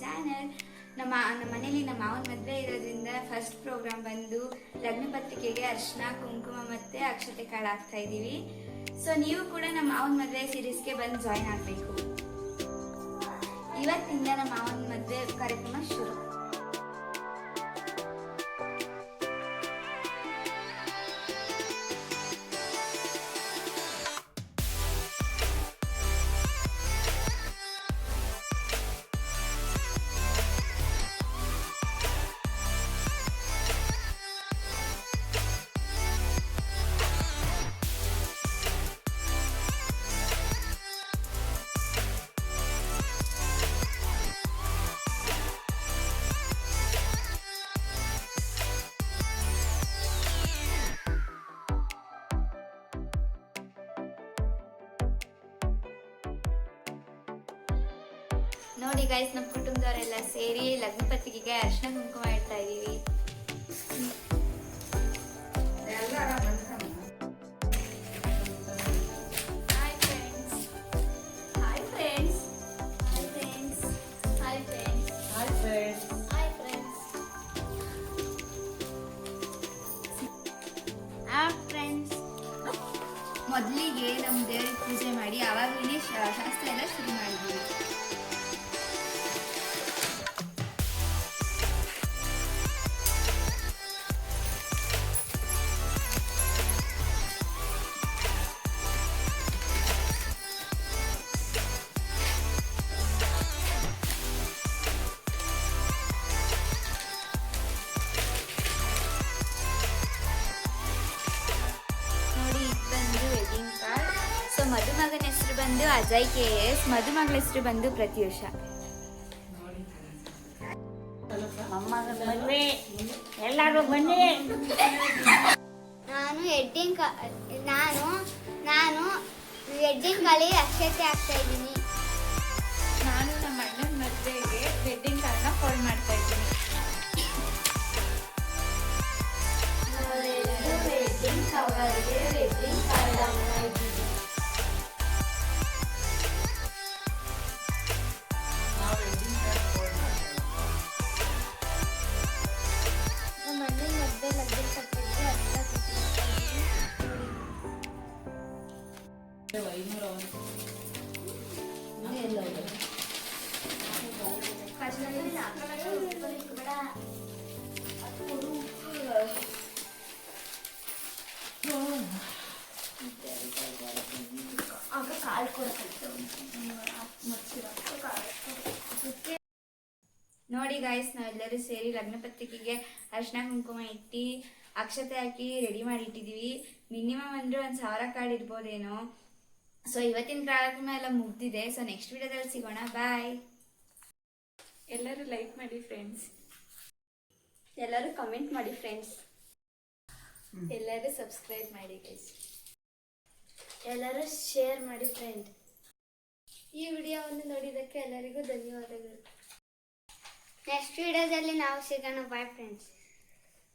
Channel. ನಮ್ಮ ಮನೇಲಿ ನಮ್ಮ ಮಾವನ ಮದುವೆ ಇರೋದ್ರಿಂದ ಫಸ್ಟ್ ಪ್ರೋಗ್ರಾಮ್ ಬಂದು ಲಗ್ನ ಪತ್ರಿಕೆಗೆ ಅರ್ಶಿನ ಕುಂಕುಮ ಮತ್ತೆ ಅಕ್ಷತೆ ಕಾರ್ಡ್ ಹಾಕ್ತಾ ಇದೀವಿ. ಸೊ ನೀವು ಕೂಡ ನಮ್ಮ ಮಾವನ ಮದುವೆ ಸೀರೀಸ್ಗೆ ಬಂದು ಜಾಯಿನ್ ಆಗಬೇಕು. ಇವತ್ತಿಂದ ನಮ್ಮ ಮಾವನ ಮದುವೆ ಕಾರ್ಯಕ್ರಮ ಶುರು. ನೋಡಿ ಗೈಸ್, ನಮ್ಮ ಕುಟುಂಬದವರೆಲ್ಲ ಸೇರಿ ಲಗ್ನ ಪತ್ರಿಕೆಗೆ ಅರ್ಶಿನ ಕುಂಕುಮ ಇಡ್ತಾ ಇದೀವಿ. ಮೊದಲಿಗೆ ನಮ್ಮ ದೇವರಿಗೆ ಪೂಜೆ ಮಾಡಿ ಆವಾಗಲೇ ಶಾಸ್ತ್ರ ಎಲ್ಲ ಶುರು ಮಾಡಿದ್ವಿ. ಮದುಮಗನ ಹೆಸರು ಬಂದು ಅಜಯ್ KS, ಮದುಮಗಳ ಹೆಸರು ಬಂದು ಪ್ರತ್ಯೂಷ. ಎಲ್ಲರೂ ಬನ್ನಿ. ನಾನು ವೆಡ್ಡಿಂಗ್ ಕಾಲಿ ಅಕ್ಷತೆ ಆಗ್ತಾ ಇದ್ದೀನಿ. ನಾನು ನಮ್ಮ ಅಣ್ಣನ ಮದುವೆಗೆ ವೆಡ್ಡಿಂಗ್ ಕಾರ್ಡ್ನ ಫೋಲ್ಡ್ ಮಾಡ್ತಾ ಇದ್ದೀನಿ. ವೆಡ್ಡಿಂಗ್ ಕವರ್ಗೆ ವೆಡ್ಡಿಂಗ್ ಕಾರ್ಡ್ ಆಗ್ತಾ ಇದ್ದೀನಿ. ನೋಡಿ ಗಾಯ್ಸ್, ನಾವೆಲ್ಲರೂ ಸೇರಿ ಲಗ್ನ ಪತ್ರಿಕೆಗೆ ಅರ್ಶಿನ ಕುಂಕುಮ ಇಟ್ಟು ಅಕ್ಷತೆ ಹಾಕಿ ರೆಡಿ ಮಾಡಿ ಇಟ್ಟಿದೀವಿ. ಮಿನಿಮಮ್ ಅಂದ್ರೆ 1,000 ಕಾರ್ಡ್ ಇರ್ಬೋದೇನೋ. ಸೊ ಇವತ್ತಿನ ಕಾರ್ಯಕ್ರಮ ಎಲ್ಲ ಮುಗ್ದಿದೆ. ಸೊ ನೆಕ್ಸ್ಟ್ ವಿಡಿಯೋದಲ್ಲಿ ಸಿಗೋಣ. ಬಾಯ್. ಎಲ್ಲರೂ ಲೈಕ್ ಮಾಡಿ ಫ್ರೆಂಡ್ಸ್, ಎಲ್ಲರೂ ಕಮೆಂಟ್ ಮಾಡಿ ಫ್ರೆಂಡ್ಸ್, ಎಲ್ಲರೂ ಸಬ್ಸ್ಕ್ರೈಬ್ ಮಾಡಿ ಗೈಸ್, ಎಲ್ಲರೂ ಶೇರ್ ಮಾಡಿ ಫ್ರೆಂಡ್. ಈ ವಿಡಿಯೋವನ್ನು ನೋಡಿದ್ದಕ್ಕೆ ಎಲ್ಲರಿಗೂ ಧನ್ಯವಾದಗಳು. ನೆಕ್ಸ್ಟ್ ವಿಡಿಯೋದಲ್ಲಿ ನಾವು ಸಿಗೋಣ. Bye friends.